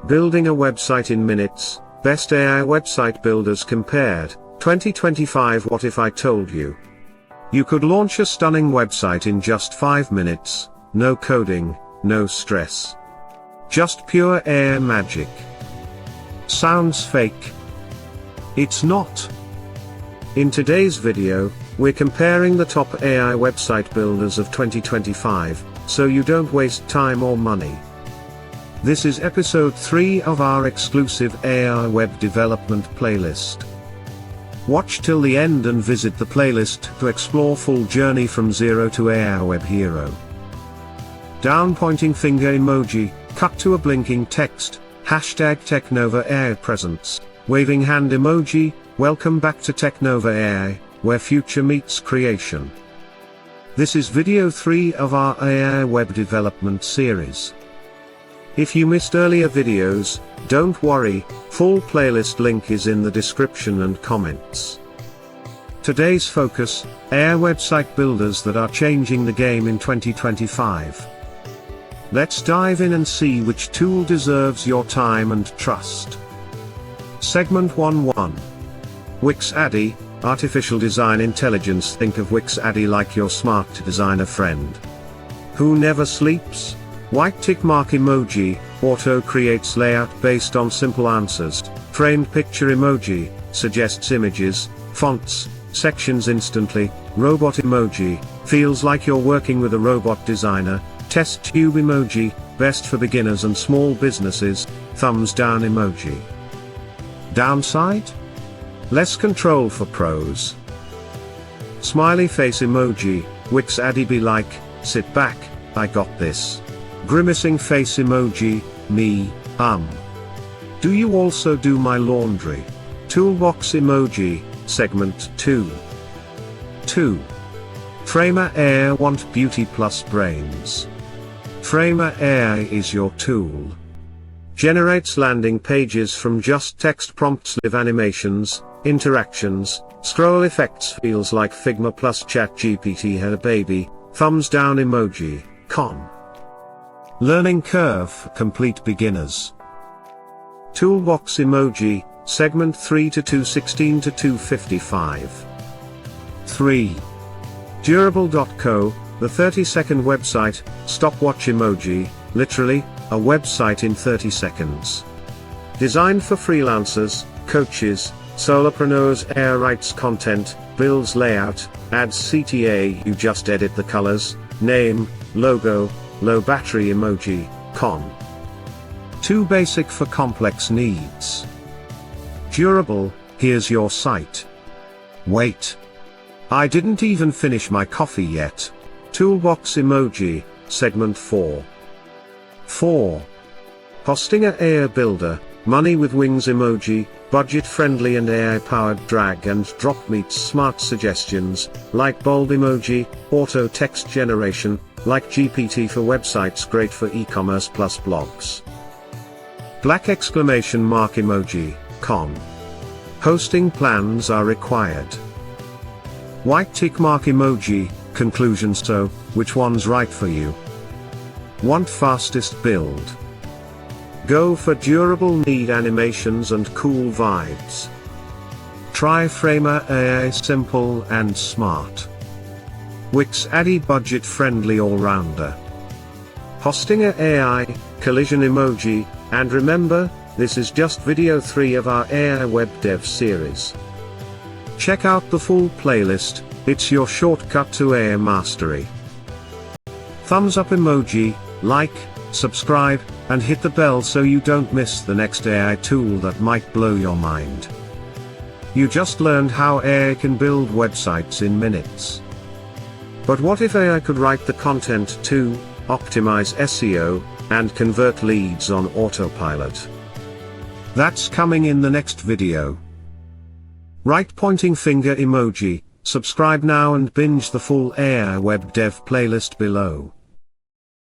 Building a website in minutes, best AI website builders compared, 2025. What if I told you? You could launch a stunning website in just 5 minutes, no coding, no stress. Just pure AI magic. Sounds fake? It's not. In today's video, we're comparing the top AI website builders of 2025, so you don't waste time or money. This is episode 3 of our exclusive AI web development playlist. Watch till the end and visit the playlist to explore full journey from zero to AI web hero. Down pointing finger emoji, cut to a blinking text, hashtag Technova AI presents, waving hand emoji, welcome back to Technova AI, where future meets creation. This is video 3 of our AI web development series. If you missed earlier videos, don't worry, full playlist link is in the description and comments. Today's focus, AI website builders that are changing the game in 2025. Let's dive in and see which tool deserves your time and trust. Segment 1:1. Wix ADI, Artificial Design Intelligence. Think of Wix ADI like your smart designer friend. Who never sleeps? White tick mark emoji, auto creates layout based on simple answers, framed picture emoji, suggests images, fonts, sections instantly, robot emoji, feels like you're working with a robot designer, test tube emoji, best for beginners and small businesses, thumbs down emoji. Downside? Less control for pros. Smiley face emoji, Wix ADI be like, sit back, I got this. Grimacing face emoji, me, Do you also do my laundry? Toolbox emoji, segment 2. 2. Framer AI want beauty plus brains. Framer AI is your tool. Generates landing pages from just text prompts, live animations, interactions, scroll effects, feels like Figma plus ChatGPT had a baby, thumbs down emoji, con. Learning curve for complete beginners. Toolbox emoji, segment 3 to 216 to 255. 3. Durable.co, the 30-second website, stopwatch emoji, literally, a website in 30 seconds. Designed for freelancers, coaches, solopreneurs. AI writes content, builds layout, adds CTA, you just edit the colors, name, logo, low battery emoji, con. Too basic for complex needs. Durable, here's your site. Wait. I didn't even finish my coffee yet. Toolbox emoji, segment 4. 4. Hosting a AI builder, money with wings emoji, budget friendly and AI powered drag and drop meets smart suggestions, like bold emoji, auto text generation, like GPT for websites, great for e-commerce plus blogs. Black exclamation mark emoji, con. Hosting plans are required. White tick mark emoji, conclusion. So, which one's right for you? Want fastest build? Go for durable, need animations and cool vibes. Try Framer AI, simple and smart. Wix ADI, budget friendly all-rounder. Hosting a AI, collision emoji, and remember, this is just video 3 of our AI web dev series. Check out the full playlist, it's your shortcut to AI mastery. Thumbs up emoji, like, subscribe, and hit the bell so you don't miss the next AI tool that might blow your mind. You just learned how AI can build websites in minutes. But what if AI could write the content too, optimize SEO, and convert leads on autopilot? That's coming in the next video. Right pointing finger emoji, subscribe now and binge the full AI web dev playlist below.